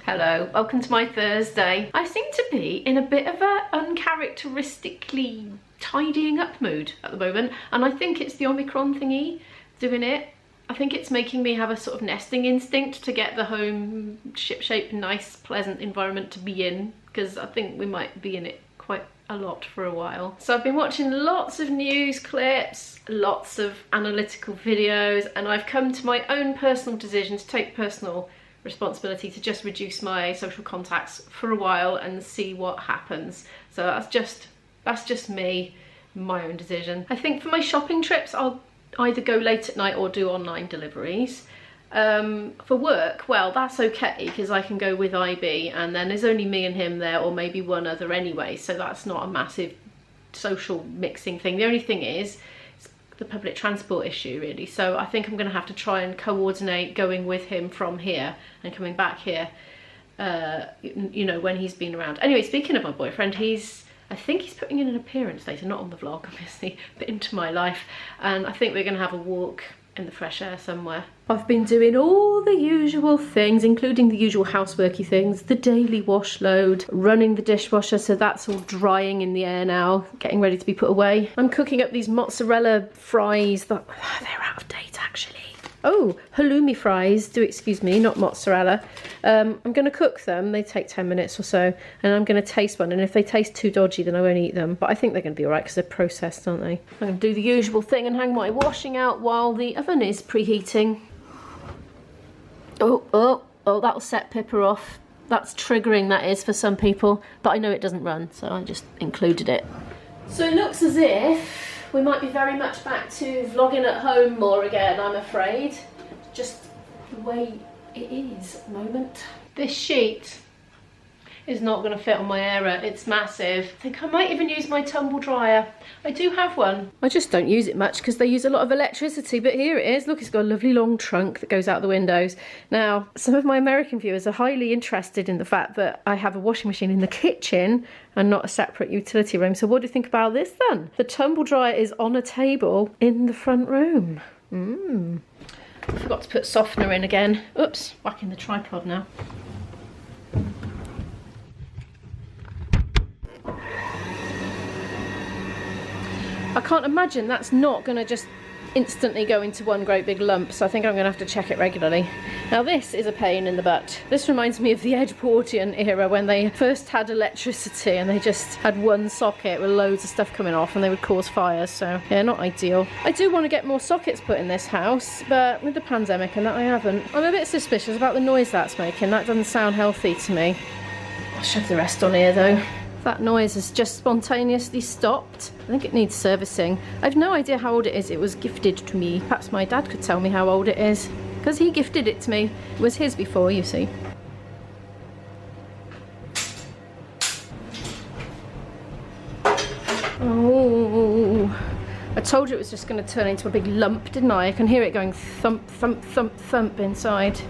Hello, welcome to my Thursday. I seem to be in a bit of a uncharacteristically tidying up mood at the moment, and I think it's the Omicron thingy doing it. I think it's making me have a sort of nesting instinct to get the home ship-shape, nice, pleasant environment to be in, because I think we might be in it quite a lot for a while. So I've been watching lots of news clips, lots of analytical videos, and I've come to my own personal decision to take personal responsibility to just reduce my social contacts for a while and see what happens. So that's just me, my own decision. I think for my shopping trips I'll either go late at night or do online deliveries. For work, well, that's okay because I can go with IB and then there's only me and him there, or maybe one other anyway, so that's not a massive social mixing thing. The only thing is the public transport issue, really. So I think I'm going to have to try and coordinate going with him from here and coming back here, you know, when he's been around. Anyway, speaking of my boyfriend, I think he's putting in an appearance later, not on the vlog obviously, but into my life, and I think we're going to have a walk in the fresh air somewhere. I've been doing all the usual things, including the usual houseworky things, the daily wash load, running the dishwasher, so that's all drying in the air now, getting ready to be put away. I'm cooking up these mozzarella fries that they're out of date actually. Oh, halloumi fries, do excuse me, not mozzarella. I'm gonna cook them, they take 10 minutes or so, and I'm gonna taste one, and if they taste too dodgy then I won't eat them, but I think they're gonna be all right because they're processed, aren't they? I'm gonna do the usual thing and hang my washing out while the oven is preheating. Oh, that'll set Pippa off. That's triggering, that is, for some people, but I know it doesn't run, so I just included it. So it looks as if we might be very much back to vlogging at home more again, I'm afraid. Just the way it is at the moment. This sheet is not going to fit on my Aira, it's massive. I think I might even use my tumble dryer. I do have one. I just don't use it much because they use a lot of electricity, but here it is. Look, it's got a lovely long trunk that goes out the windows. Now, some of my American viewers are highly interested in the fact that I have a washing machine in the kitchen and not a separate utility room. So what do you think about this then? The tumble dryer is on a table in the front room. I forgot to put softener in again. Oops, whacking the tripod now. I can't imagine that's not going to just instantly go into one great big lump, so I think I'm going to have to check it regularly. Now this is a pain in the butt. This reminds me of the Edwardian era when they first had electricity and they just had one socket with loads of stuff coming off and they would cause fires, so yeah, not ideal. I do want to get more sockets put in this house, but with the pandemic and that I haven't. I'm a bit suspicious about the noise that's making. That doesn't sound healthy to me. I'll shove the rest on here though. That noise has just spontaneously stopped. I think it needs servicing. I've no idea how old it is. It was gifted to me. Perhaps my dad could tell me how old it is, because he gifted it to me. It was his before, you see. Oh, I told you it was just going to turn into a big lump, didn't I? I can hear it going thump, thump, thump, thump inside.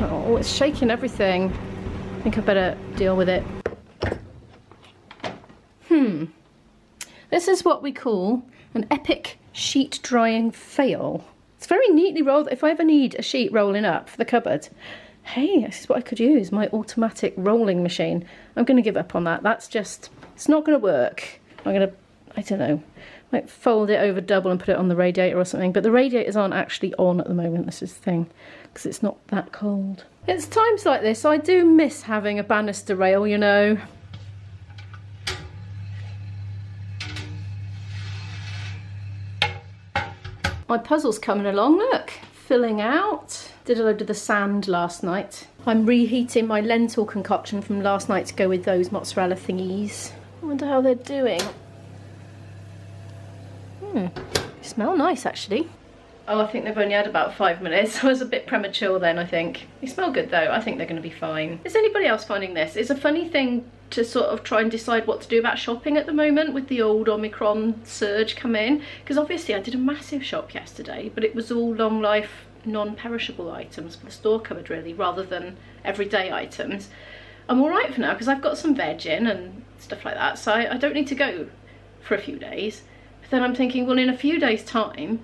Oh, it's shaking everything. I think I better deal with it. This is what we call an epic sheet drying fail. It's very neatly rolled. If I ever need a sheet rolling up for the cupboard, hey, this is what I could use, my automatic rolling machine. I'm going to give up on that. That's just, it's not going to work. I'm going to, I don't know, might fold it over double and put it on the radiator or something, but the radiators aren't actually on at the moment, this is the thing, because it's not that cold. It's times like this I do miss having a banister rail, you know. My puzzle's coming along, look, filling out. Did a load of the sand last night. I'm reheating my lentil concoction from last night to go with those mozzarella thingies. I wonder how they're doing. They smell nice actually. Oh, I think they've only had about 5 minutes. I was a bit premature then, I think. They smell good though. I think they're going to be fine. Is anybody else finding this? It's a funny thing to sort of try and decide what to do about shopping at the moment with the old Omicron surge come in. Because obviously I did a massive shop yesterday, but it was all long life, non-perishable items for the store cupboard really, rather than everyday items. I'm all right for now because I've got some veg in and stuff like that, so I don't need to go for a few days. But then I'm thinking, well, in a few days time,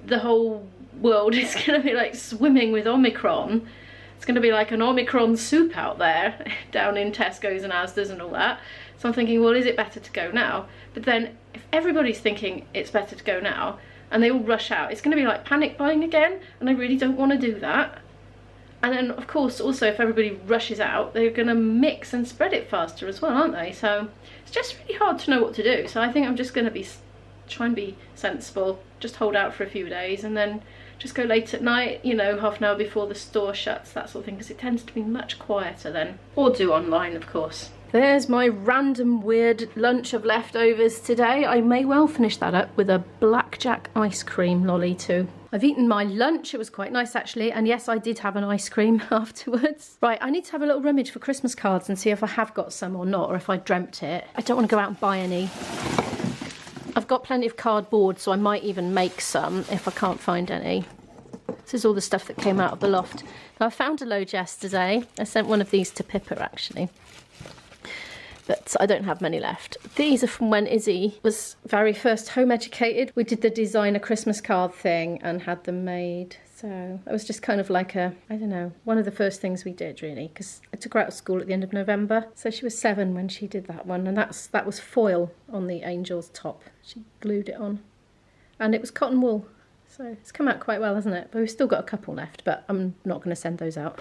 the whole world is going to be like swimming with Omicron. It's going to be like an Omicron soup out there down in Tesco's and Asda's and all that. So I'm thinking, well, is it better to go now? But then if everybody's thinking it's better to go now and they all rush out, it's going to be like panic buying again, and I really don't want to do that. And then of course also if everybody rushes out, they're going to mix and spread it faster as well, aren't they? So it's just really hard to know what to do. So I think I'm just going to try and be sensible, just hold out for a few days and then just go late at night, you know, half an hour before the store shuts, that sort of thing, because it tends to be much quieter then. Or do online, of course. There's my random weird lunch of leftovers today. I may well finish that up with a blackjack ice cream lolly too. I've eaten my lunch, it was quite nice actually, and yes, I did have an ice cream afterwards. Right, I need to have a little rummage for Christmas cards and see if I have got some or not, or if I dreamt it. I don't want to go out and buy any. I've got plenty of cardboard, so I might even make some if I can't find any. This is all the stuff that came out of the loft. Now, I found a load yesterday. I sent one of these to Pippa, actually. But I don't have many left. These are from when Izzy was very first home educated. We did the designer Christmas card thing and had them made. So it was just kind of like a, I don't know, one of the first things we did really, because I took her out of school at the end of November. So she was 7 when she did that one, and that was foil on the angel's top. She glued it on. And it was cotton wool. So it's come out quite well, hasn't it? But we've still got a couple left, but I'm not going to send those out.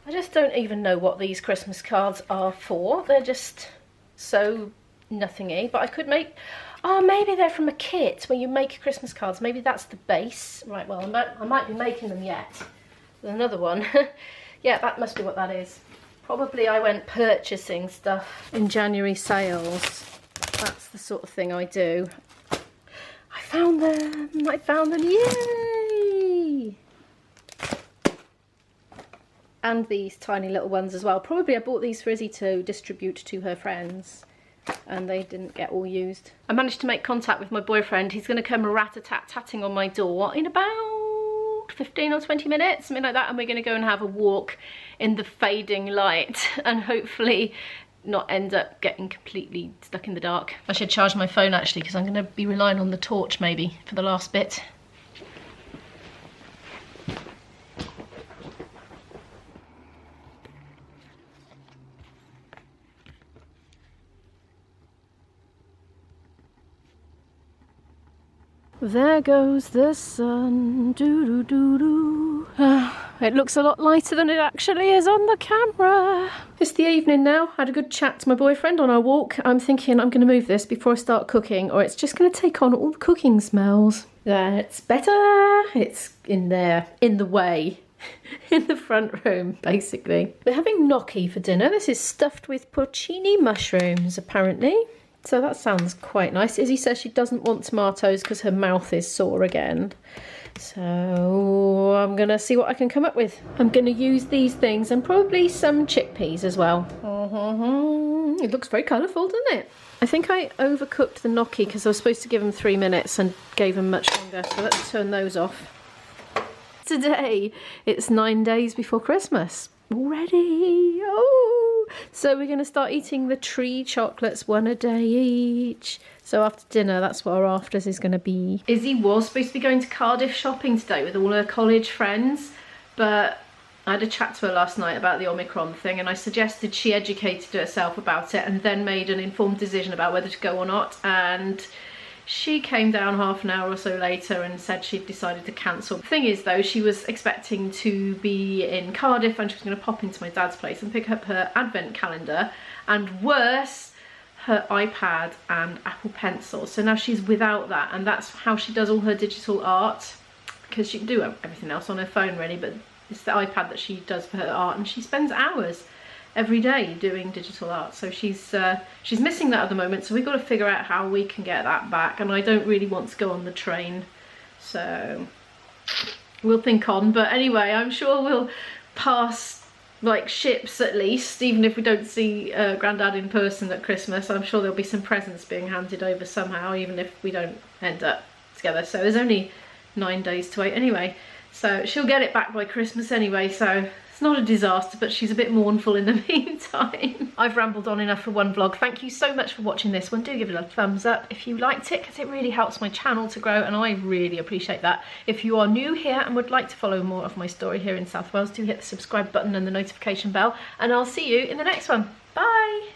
I just don't even know what these Christmas cards are for. They're just so nothingy. But I could make... Oh, maybe they're from a kit where you make Christmas cards. Maybe that's the base. Right, well, I might be making them yet. There's another one. Yeah, that must be what that is. Probably I went purchasing stuff in January sales. That's the sort of thing I do. I found them, yay! And these tiny little ones as well. Probably I bought these for Izzy to distribute to her friends, and they didn't get all used. I managed to make contact with my boyfriend. He's going to come rat-a-tat-tatting on my door in about 15 or 20 minutes, something like that, and we're going to go and have a walk in the fading light and hopefully not end up getting completely stuck in the dark. I should charge my phone actually, because I'm going to be relying on the torch maybe for the last bit. There goes the sun, doo-doo-doo-doo. It looks a lot lighter than it actually is on the camera. It's the evening now. Had a good chat to my boyfriend on our walk. I'm thinking I'm going to move this before I start cooking, or it's just going to take on all the cooking smells. It's better. It's in there, in the way. In the front room, basically. We're having gnocchi for dinner. This is stuffed with porcini mushrooms, apparently. So that sounds quite nice. Izzy says she doesn't want tomatoes because her mouth is sore again. So I'm going to see what I can come up with. I'm going to use these things and probably some chickpeas as well. It looks very colourful, doesn't it? I think I overcooked the gnocchi because I was supposed to give them 3 minutes and gave them much longer. So let's turn those off. Today, it's 9 days before Christmas. Already! Oh! So we're going to start eating the tree chocolates, 1 a day each. So after dinner, that's what our afters is going to be. Izzy was supposed to be going to Cardiff shopping today with all her college friends, but I had a chat to her last night about the Omicron thing, and I suggested she educated herself about it and then made an informed decision about whether to go or not, and she came down half an hour or so later and said she'd decided to cancel. The thing is though, she was expecting to be in Cardiff and she was going to pop into my dad's place and pick up her advent calendar, and worse, her iPad and Apple Pencil. So now she's without that, and that's how she does all her digital art, because she can do everything else on her phone really, but it's the iPad that she does for her art, and she spends hours every day doing digital art. So she's missing that at the moment, so we've got to figure out how we can get that back, and I don't really want to go on the train, so we'll think on. But anyway, I'm sure we'll pass like ships at least, even if we don't see Grandad in person at Christmas. I'm sure there'll be some presents being handed over somehow, even if we don't end up together. So there's only 9 days to wait anyway. So she'll get it back by Christmas anyway, so it's not a disaster, but she's a bit mournful in the meantime. I've rambled on enough for one vlog. Thank you so much for watching this one. Do give it a thumbs up if you liked it, because it really helps my channel to grow, and I really appreciate that. If you are new here and would like to follow more of my story here in South Wales, do hit the subscribe button and the notification bell, and I'll see you in the next one. Bye!